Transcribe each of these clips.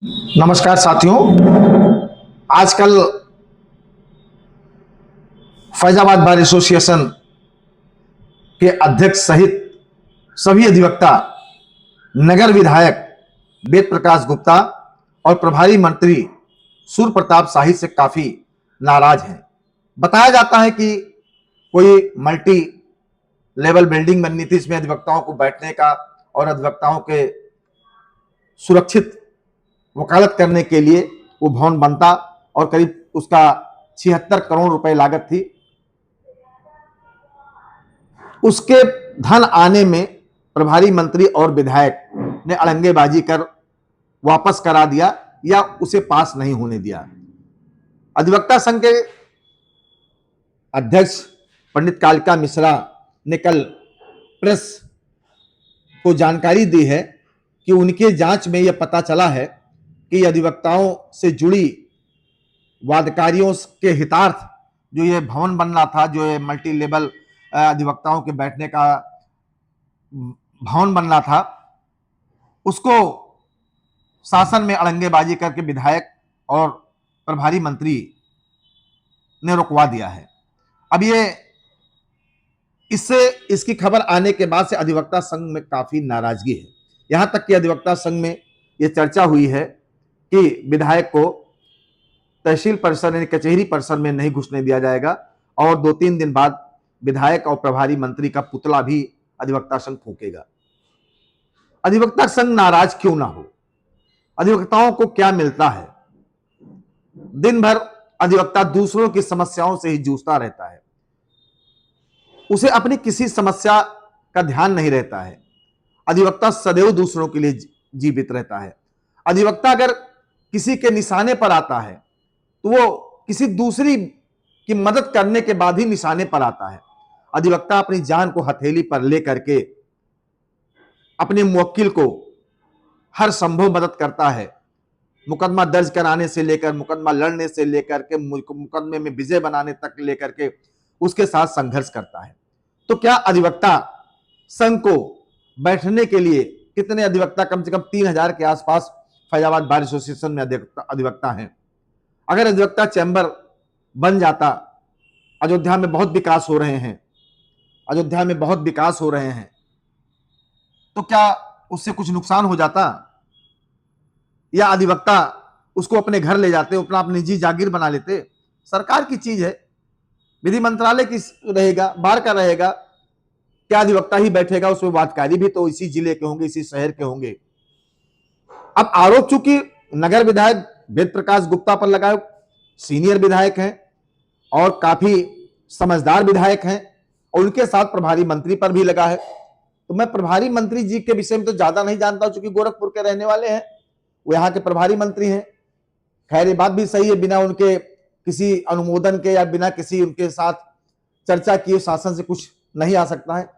नमस्कार साथियों। आजकल फैजाबाद बार एसोसिएशन के अध्यक्ष सहित सभी अधिवक्ता नगर विधायक वेद प्रकाश गुप्ता और प्रभारी मंत्री सूर्य प्रताप शाही से काफी नाराज हैं। बताया जाता है कि कोई मल्टी लेवल बिल्डिंग बननी थी, इसमें अधिवक्ताओं को बैठने का और अधिवक्ताओं के सुरक्षित वकालत करने के लिए वो भवन बनता और करीब उसका 76 करोड़ रुपए लागत थी। उसके धन आने में प्रभारी मंत्री और विधायक ने अड़ंगेबाजी कर वापस करा दिया या उसे पास नहीं होने दिया। अधिवक्ता संघ के अध्यक्ष पंडित कालिका मिश्रा ने कल प्रेस को जानकारी दी है कि उनके जांच में यह पता चला है कि अधिवक्ताओं से जुड़ी वादकारियों के हितार्थ जो ये भवन बनना था, जो ये मल्टी लेवल अधिवक्ताओं के बैठने का भवन बनना था, उसको शासन में अड़ंगेबाजी करके विधायक और प्रभारी मंत्री ने रुकवा दिया है। अब ये इसकी खबर आने के बाद से अधिवक्ता संघ में काफी नाराजगी है। यहां तक कि अधिवक्ता संघ में यह चर्चा हुई है कि विधायक को तहसील परिसर यानी कचहरी परिसर में नहीं घुसने दिया जाएगा और 2-3 दिन बाद विधायक और प्रभारी मंत्री का पुतला भी अधिवक्ता संघ फूकेगा। अधिवक्ता संघ नाराज क्यों ना हो? अधिवक्ताओं को क्या मिलता है? दिन भर अधिवक्ता दूसरों की समस्याओं से ही जूझता रहता है, उसे अपनी किसी समस्या का ध्यान नहीं रहता है। अधिवक्ता सदैव दूसरों के लिए जीवित रहता है। अधिवक्ता अगर किसी के निशाने पर आता है तो वो किसी दूसरी की मदद करने के बाद ही निशाने पर आता है। अधिवक्ता अपनी जान को हथेली पर लेकर के अपने मुवक्किल को हर संभव मदद करता है। मुकदमा दर्ज कराने से लेकर मुकदमा लड़ने से लेकर के मुकदमे में विजय बनाने तक लेकर के उसके साथ संघर्ष करता है। तो क्या अधिवक्ता संघ को बैठने के लिए कितने अधिवक्ता, कम से कम 3000 के आसपास फैजाबाद बार एसोसिएशन में अधिवक्ता हैं। अगर अधिवक्ता चैम्बर बन जाता, अयोध्या में बहुत विकास हो रहे हैं, अयोध्या में बहुत विकास हो रहे हैं, तो क्या उससे कुछ नुकसान हो जाता? या अधिवक्ता उसको अपने घर ले जाते, अपना निजी जागीर बना लेते? सरकार की चीज है, विधि मंत्रालय की रहेगा, बार का रहेगा। क्या अधिवक्ता ही बैठेगा उसमें? वादकारी भी तो इसी जिले के होंगे, इसी शहर के होंगे। अब आरोप चूंकि नगर विधायक वेद प्रकाश गुप्ता पर लगाए, सीनियर विधायक हैं और काफी समझदार विधायक हैं, और उनके साथ प्रभारी मंत्री पर भी लगा है। तो मैं प्रभारी मंत्री जी के विषय में तो ज्यादा नहीं जानता हूं, चूंकि गोरखपुर के रहने वाले हैं, वो यहाँ के प्रभारी मंत्री हैं। खैर ये बात भी सही है, बिना उनके किसी अनुमोदन के या बिना किसी उनके साथ चर्चा किए शासन से कुछ नहीं आ सकता है।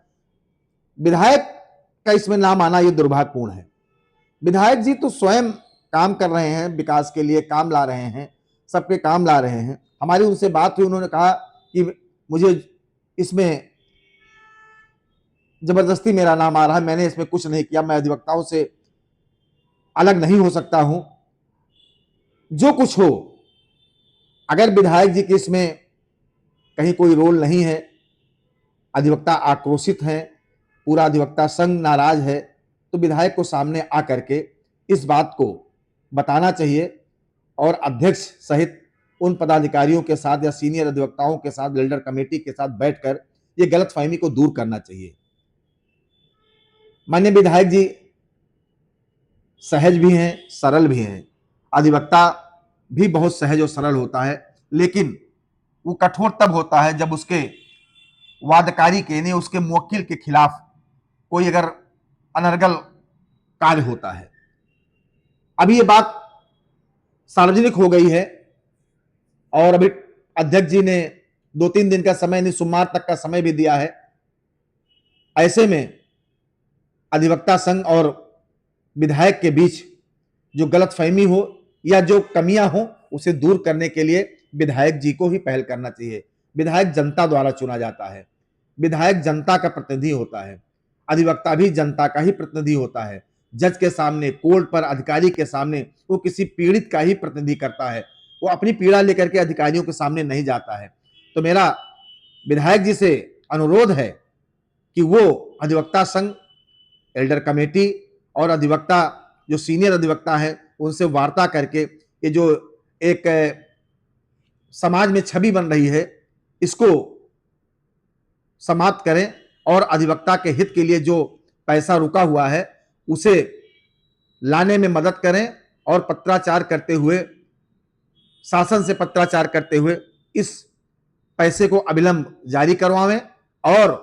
विधायक का इसमें नाम आना ये दुर्भाग्यपूर्ण है। विधायक जी तो स्वयं काम कर रहे हैं, विकास के लिए काम ला रहे हैं, सबके काम ला रहे हैं। हमारी उनसे बात हुई, उन्होंने कहा कि मुझे इसमें जबरदस्ती मेरा नाम आ रहा है, मैंने इसमें कुछ नहीं किया, मैं अधिवक्ताओं से अलग नहीं हो सकता हूं। जो कुछ हो, अगर विधायक जी के इसमें कहीं कोई रोल नहीं है, अधिवक्ता आक्रोशित हैं, पूरा अधिवक्ता संघ नाराज है, तो विधायक को सामने आकर के इस बात को बताना चाहिए और अध्यक्ष सहित उन पदाधिकारियों के साथ या सीनियर अधिवक्ताओं के साथ, बिल्डर कमेटी के साथ बैठकर ये गलतफहमी को दूर करना चाहिए। माननीय विधायक जी सहज भी हैं, सरल भी हैं। अधिवक्ता भी बहुत सहज और सरल होता है, लेकिन वो कठोर तब होता है जब उसके वादकारी के ने उसके मुवक्किल के खिलाफ कोई अगर अनर्गल कार्य होता है। अभी ये बात सार्वजनिक हो गई है और अभी अध्यक्ष जी ने 2-3 दिन का समय, नहीं सोमवार तक का समय भी दिया है। ऐसे में अधिवक्ता संघ और विधायक के बीच जो गलतफहमी हो या जो कमियां हो, उसे दूर करने के लिए विधायक जी को ही पहल करना चाहिए। विधायक जनता द्वारा चुना जाता है, विधायक जनता का प्रतिनिधि होता है, अधिवक्ता भी जनता का ही प्रतिनिधि होता है। जज के सामने, कोर्ट पर, अधिकारी के सामने वो किसी पीड़ित का ही प्रतिनिधि करता है, वो अपनी पीड़ा लेकर के अधिकारियों के सामने नहीं जाता है। तो मेरा विधायक जी से अनुरोध है कि वो अधिवक्ता संघ, एल्डर कमेटी और अधिवक्ता जो सीनियर अधिवक्ता है उनसे वार्ता करके ये जो एक समाज में छवि बन रही है इसको समाप्त करें और अधिवक्ता के हित के लिए जो पैसा रुका हुआ है उसे लाने में मदद करें और पत्राचार करते हुए, शासन से पत्राचार करते हुए इस पैसे को अविलंब जारी करवाएं और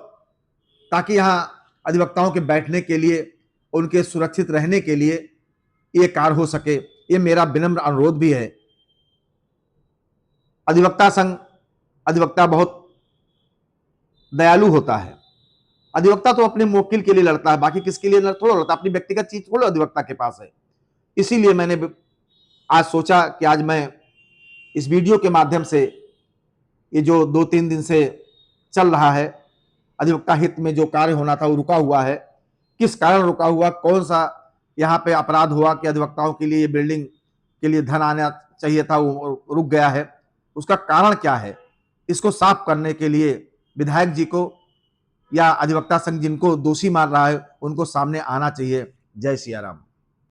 ताकि यहां अधिवक्ताओं के बैठने के लिए, उनके सुरक्षित रहने के लिए ये कार्य हो सके। ये मेरा विनम्र अनुरोध भी है। अधिवक्ता संघ, अधिवक्ता बहुत दयालु होता है। अधिवक्ता तो अपने मुवक्किल के लिए लड़ता है, बाकी किसके लिए थोड़ा लड़ता, अपनी व्यक्तिगत चीज थोड़ा अधिवक्ता के पास है। इसीलिए मैंने आज सोचा कि आज मैं इस वीडियो के माध्यम से ये जो 2-3 दिन से चल रहा है अधिवक्ता हित में जो कार्य होना था वो रुका हुआ है, किस कारण रुका हुआ, कौन सा यहाँ पे अपराध हुआ कि अधिवक्ताओं के लिए बिल्डिंग के लिए धन आना चाहिए था वो रुक गया है, उसका कारण क्या है, इसको साफ करने के लिए विधायक जी को या अधिवक्ता संघ जिनको दोषी मान रहा है उनको सामने आना चाहिए। जय सिया राम।